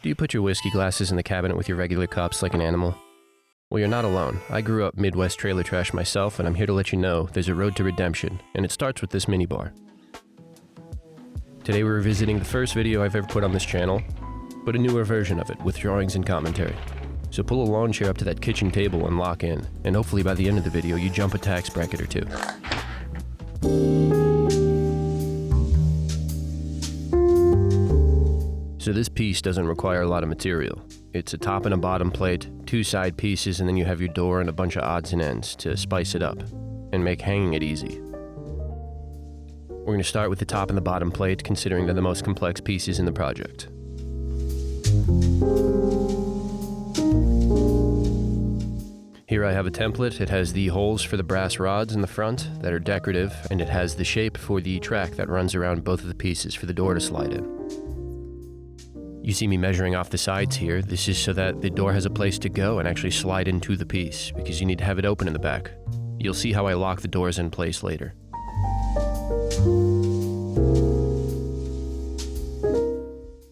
Do you put your whiskey glasses in the cabinet with your regular cups like an animal? Well, you're not alone. I grew up Midwest trailer trash myself, and I'm here to let you know there's a road to redemption, and it starts with this minibar. Today we're revisiting the first video I've ever put on this channel, but a newer version of it with drawings and commentary. So pull a lawn chair up to that kitchen table and lock in, and hopefully by the end of the video you jump a tax bracket or two. So this piece doesn't require a lot of material. It's a top and a bottom plate, two side pieces, and then you have your door and a bunch of odds and ends to spice it up and make hanging it easy. We're going to start with the top and the bottom plate, considering they're the most complex pieces in the project. Here I have a template. It has the holes for the brass rods in the front that are decorative, and it has the shape for the track that runs around both of the pieces for the door to slide in. You see me measuring off the sides here. This is so that the door has a place to go and actually slide into the piece, because you need to have it open in the back. You'll see how I lock the doors in place later.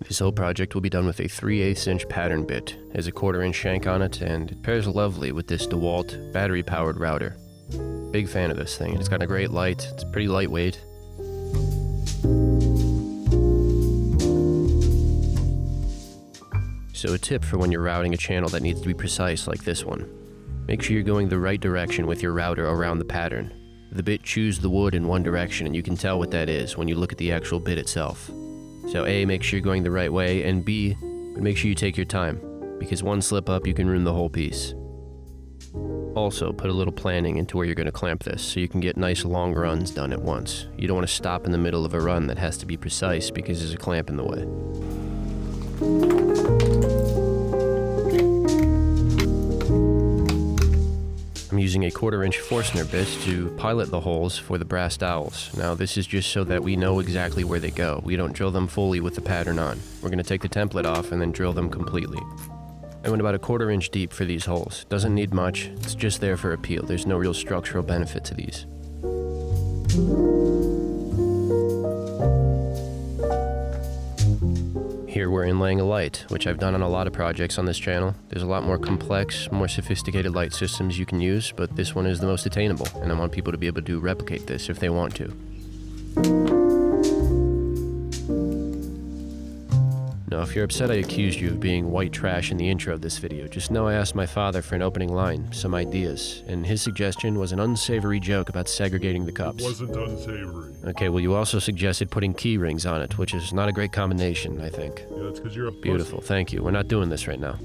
This whole project will be done with a 3/8 inch pattern bit. It has a 1/4 inch shank on it, and it pairs lovely with this DeWalt battery-powered router. Big fan of this thing. It's got a great light. It's pretty lightweight. So a tip for when you're routing a channel that needs to be precise like this one. Make sure you're going the right direction with your router around the pattern. The bit chews the wood in one direction, and you can tell what that is when you look at the actual bit itself. So A, make sure you're going the right way, and B, make sure you take your time, because one slip up you can ruin the whole piece. Also, put a little planning into where you're going to clamp this, so you can get nice long runs done at once. You don't want to stop in the middle of a run that has to be precise because there's a clamp in the way. I'm using a 1/4 inch Forstner bit to pilot the holes for the brass dowels. Now this is just so that we know exactly where they go. We don't drill them fully with the pattern on. We're going to take the template off and then drill them completely. I went about a 1/4 inch deep for these holes. Doesn't need much, it's just there for appeal. There's no real structural benefit to these. Here we're inlaying a light, which I've done on a lot of projects on this channel. There's a lot more complex, more sophisticated light systems you can use, but this one is the most attainable, and I want people to be able to replicate this if they want to. Now, if you're upset I accused you of being white trash in the intro of this video, just know I asked my father for an opening line, some ideas, and his suggestion was an unsavory joke about segregating the cups. Wasn't unsavory. Okay, well, you also suggested putting key rings on it, which is not a great combination, I think. Yeah, that's because you're a pussy. Beautiful, thank you. We're not doing this right now.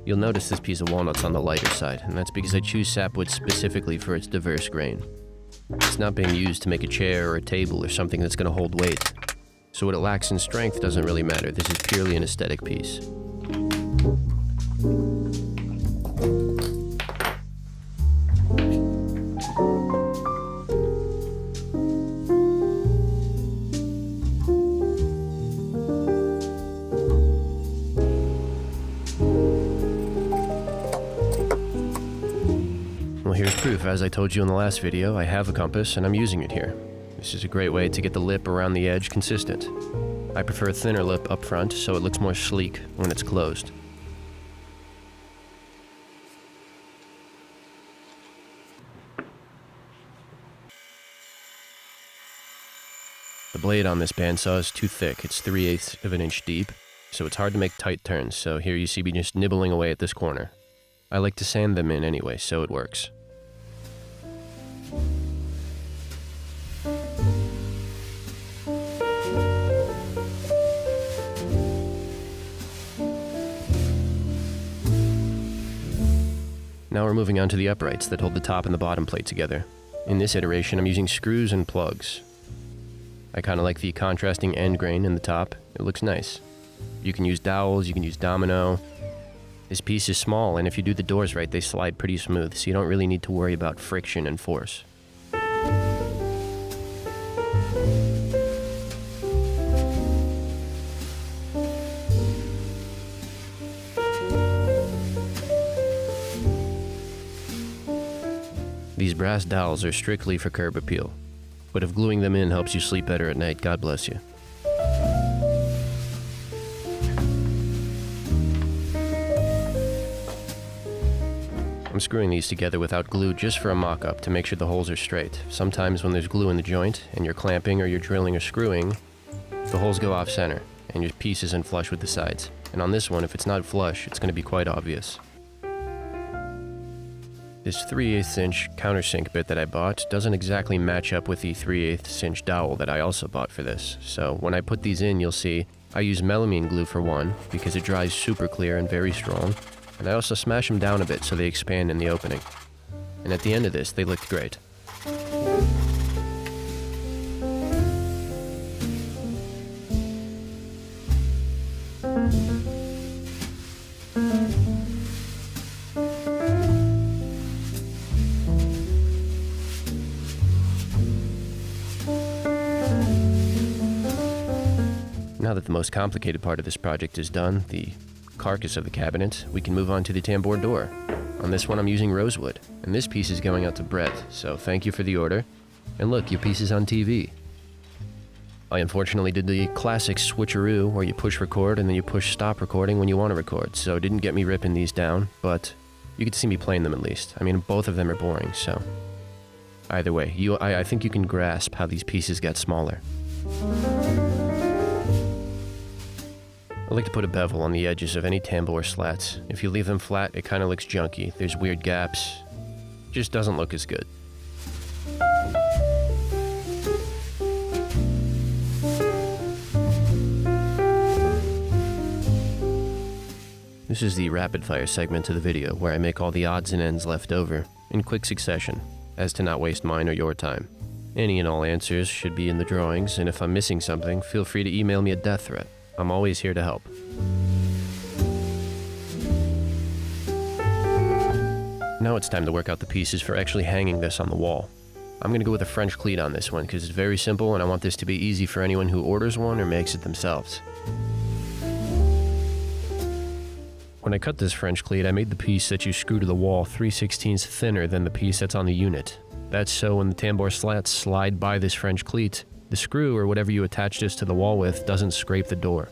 You'll notice this piece of walnut's on the lighter side, and that's because I choose sapwood specifically for its diverse grain. It's not being used to make a chair or a table or something that's going to hold weight. So what it lacks in strength doesn't really matter. This is purely an aesthetic piece. Well, here's proof. As I told you in the last video, I have a compass and I'm using it here. This is a great way to get the lip around the edge consistent. I prefer a thinner lip up front so it looks more sleek when it's closed. The blade on this bandsaw is too thick. It's 3/8 of an inch deep, so it's hard to make tight turns, so here you see me just nibbling away at this corner. I like to sand them in anyway, so it works. Now we're moving on to the uprights that hold the top and the bottom plate together. In this iteration, I'm using screws and plugs. I kind of like the contrasting end grain in the top. It looks nice. You can use dowels, you can use domino. This piece is small, and if you do the doors right, they slide pretty smooth, so you don't really need to worry about friction and force. These brass dowels are strictly for curb appeal, but if gluing them in helps you sleep better at night, God bless you. screwing these together without glue just for a mock-up to make sure the holes are straight. Sometimes when there's glue in the joint and you're clamping or you're drilling or screwing, the holes go off center and your piece isn't flush with the sides. And on this one, if it's not flush, it's going to be quite obvious. This 3/8 inch countersink bit that I bought doesn't exactly match up with the 3/8 inch dowel that I also bought for this. So when I put these in, you'll see I use melamine glue for one because it dries super clear and very strong. And I also smash them down a bit so they expand in the opening. And at the end of this, they looked great. Now that the most complicated part of this project is done, the carcass of the cabinet, we can move on to the tambour door. On this one I'm using rosewood, and this piece is going out to Brett, so thank you for the order. And look, your piece is on TV. I unfortunately did the classic switcheroo where you push record and then you push stop recording when you want to record, so it didn't get me ripping these down, but you get to see me playing them at least. I mean, both of them are boring, so either way, I think you can grasp how these pieces get smaller. I like to put a bevel on the edges of any tambour slats. If you leave them flat, it kind of looks junky. There's weird gaps. Just doesn't look as good. This is the rapid fire segment of the video where I make all the odds and ends left over in quick succession, as to not waste mine or your time. Any and all answers should be in the drawings, and if I'm missing something, feel free to email me a death threat. I'm always here to help. Now it's time to work out the pieces for actually hanging this on the wall. I'm going to go with a French cleat on this one because it's very simple and I want this to be easy for anyone who orders one or makes it themselves. When I cut this French cleat, I made the piece that you screw to the wall 3/16 thinner than the piece that's on the unit. That's so when the tambour slats slide by this French cleat, the screw or whatever you attach this to the wall with doesn't scrape the door.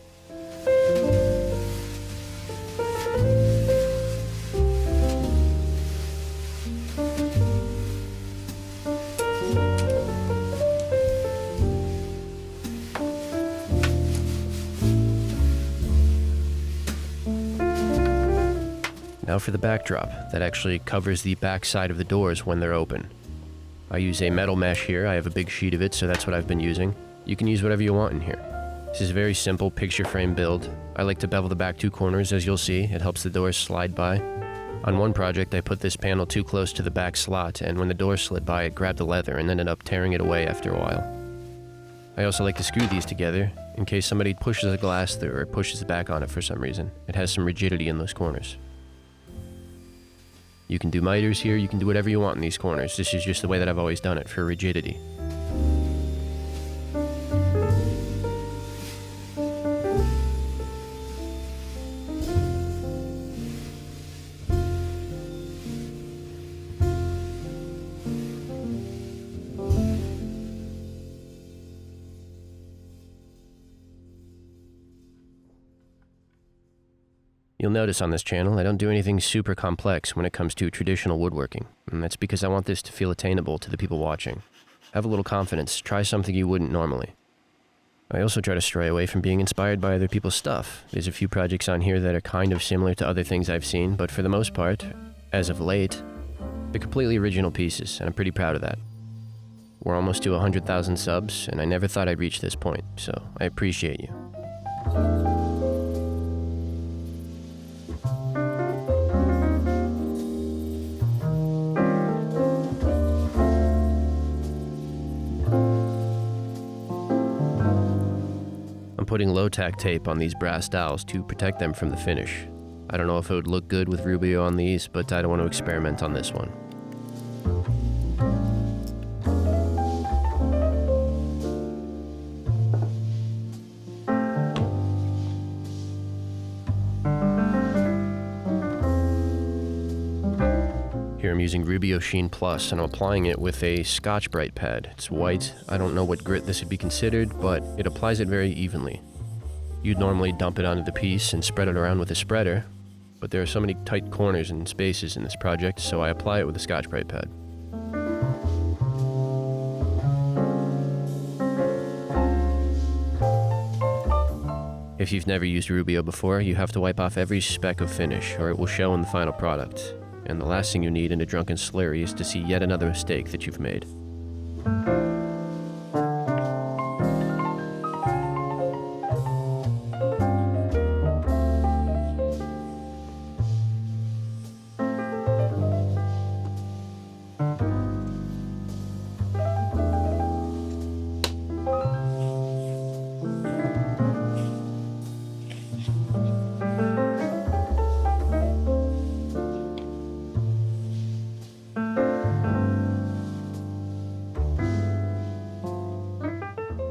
Now for the backdrop that actually covers the back side of the doors when they're open. I use a metal mesh here. I have a big sheet of it, so that's what I've been using. You can use whatever you want in here. This is a very simple picture frame build. I like to bevel the back two corners, as you'll see. It helps the doors slide by. On one project, I put this panel too close to the back slot, and when the door slid by, it grabbed the leather and ended up tearing it away after a while. I also like to screw these together in case somebody pushes a glass through or pushes the back on it for some reason. It has some rigidity in those corners. You can do miters here, you can do whatever you want in these corners. This is just the way that I've always done it for rigidity. You'll notice on this channel I don't do anything super complex when it comes to traditional woodworking, and that's because I want this to feel attainable to the people watching. Have a little confidence, try something you wouldn't normally. I also try to stray away from being inspired by other people's stuff. There's a few projects on here that are kind of similar to other things I've seen, but for the most part, as of late, they're completely original pieces, and I'm pretty proud of that. We're almost to 100,000 subs, and I never thought I'd reach this point, so I appreciate you. I'm putting low-tack tape on these brass dowels to protect them from the finish. I don't know if it would look good with Rubio on these, but I don't want to experiment on this one. Here I'm using Rubio Sheen Plus and I'm applying it with a Scotch-Brite pad. It's white. I don't know what grit this would be considered, but it applies it very evenly. You'd normally dump it onto the piece and spread it around with a spreader, but there are so many tight corners and spaces in this project, so I apply it with a Scotch-Brite pad. If you've never used Rubio before, you have to wipe off every speck of finish, or it will show in the final product. And the last thing you need in a drunken slurry is to see yet another mistake that you've made.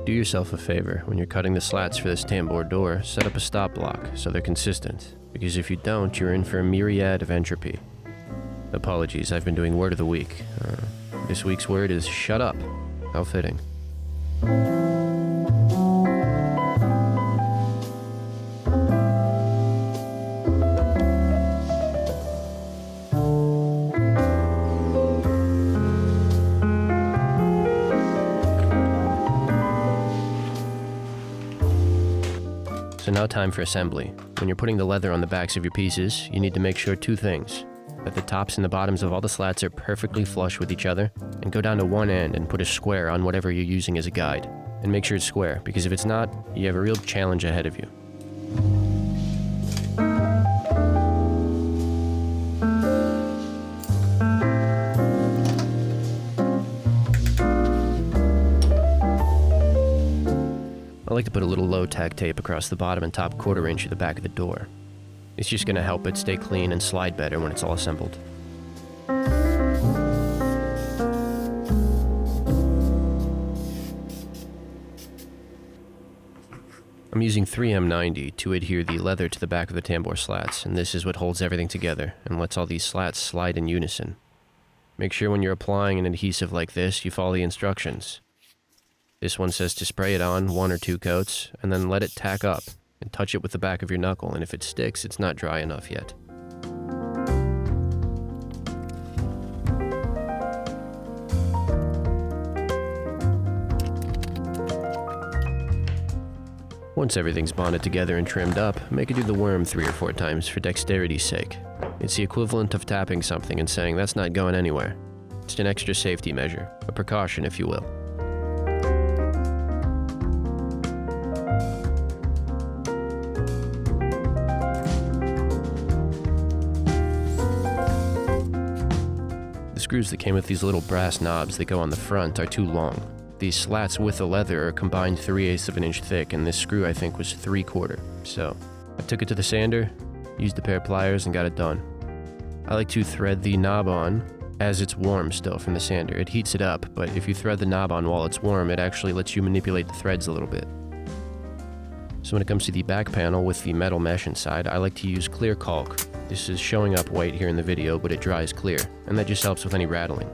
Do yourself a favor, when you're cutting the slats for this tambour door, set up a stop block so they're consistent, because if you don't, you're in for a myriad of entropy. Apologies, I've been doing word of the week. This week's word is shut up. How fitting. So now time for assembly. When you're putting the leather on the backs of your pieces, you need to make sure two things. That the tops and the bottoms of all the slats are perfectly flush with each other, and go down to one end and put a square on whatever you're using as a guide. And make sure it's square, because if it's not, you have a real challenge ahead of you. I like to put a little low-tack tape across the bottom and top quarter-inch of the back of the door. It's just going to help it stay clean and slide better when it's all assembled. I'm using 3M90 to adhere the leather to the back of the tambour slats, and this is what holds everything together and lets all these slats slide in unison. Make sure when you're applying an adhesive like this, you follow the instructions. This one says to spray it on 1 or 2 coats, and then let it tack up, and touch it with the back of your knuckle, and if it sticks, it's not dry enough yet. Once everything's bonded together and trimmed up, make it do the worm 3 or 4 times for dexterity's sake. It's the equivalent of tapping something and saying that's not going anywhere. It's an extra safety measure, a precaution if you will. The screws that came with these little brass knobs that go on the front are too long. These slats with the leather are combined 3/8 of an inch thick, and this screw I think was 3/4. So I took it to the sander, used a pair of pliers, and got it done. I like to thread the knob on as it's warm still from the sander. It heats it up, but if you thread the knob on while it's warm, it actually lets you manipulate the threads a little bit. So when it comes to the back panel with the metal mesh inside, I like to use clear caulk. This is showing up white here in the video, but it dries clear, and that just helps with any rattling.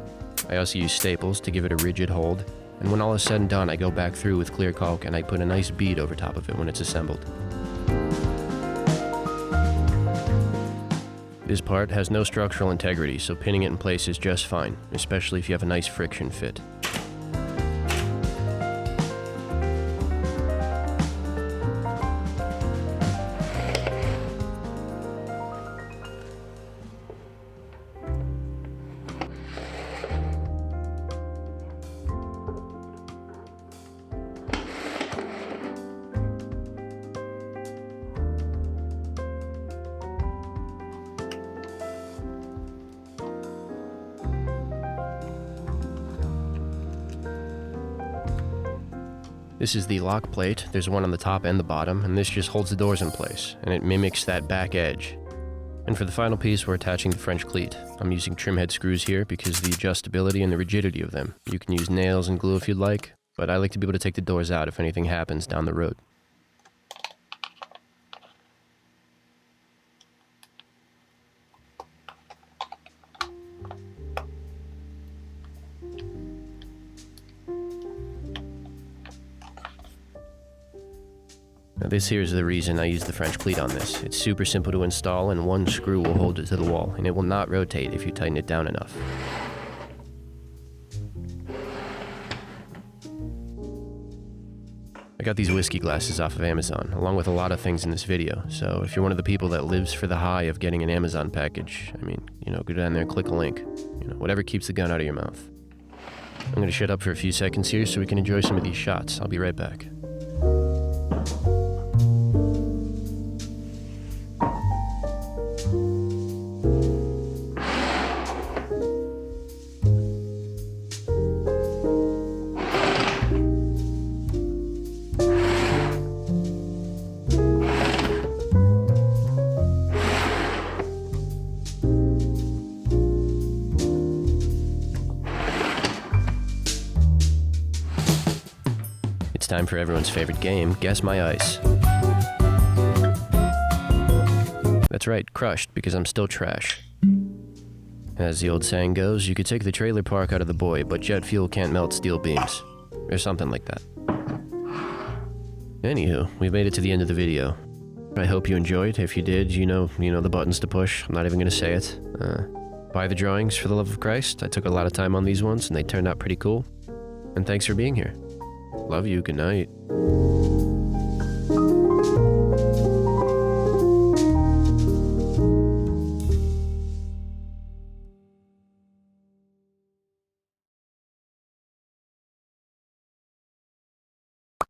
I also use staples to give it a rigid hold, and when all is said and done, I go back through with clear caulk and I put a nice bead over top of it when it's assembled. This part has no structural integrity, so pinning it in place is just fine, especially if you have a nice friction fit. This is the lock plate. There's one on the top and the bottom, and this just holds the doors in place, and it mimics that back edge. And for the final piece, we're attaching the French cleat. I'm using trim head screws here because of the adjustability and the rigidity of them. You can use nails and glue if you'd like, but I like to be able to take the doors out if anything happens down the road. Now this here is the reason I use the French pleat on this. It's super simple to install, and one screw will hold it to the wall, and it will not rotate if you tighten it down enough. I got these whiskey glasses off of Amazon, along with a lot of things in this video, so if you're one of the people that lives for the high of getting an Amazon package, I mean, go down there and click a link. Whatever keeps the gun out of your mouth. I'm gonna shut up for a few seconds here so we can enjoy some of these shots. I'll be right back. It's time for everyone's favorite game, Guess My Ice. That's right, crushed, because I'm still trash. As the old saying goes, you could take the trailer park out of the boy, but jet fuel can't melt steel beams. Or something like that. Anywho, we've made it to the end of the video. I hope you enjoyed. If you did, you know the buttons to push. I'm not even gonna say it. Buy the drawings for the love of Christ. I took a lot of time on these ones, and they turned out pretty cool. And thanks for being here. Love you, good night.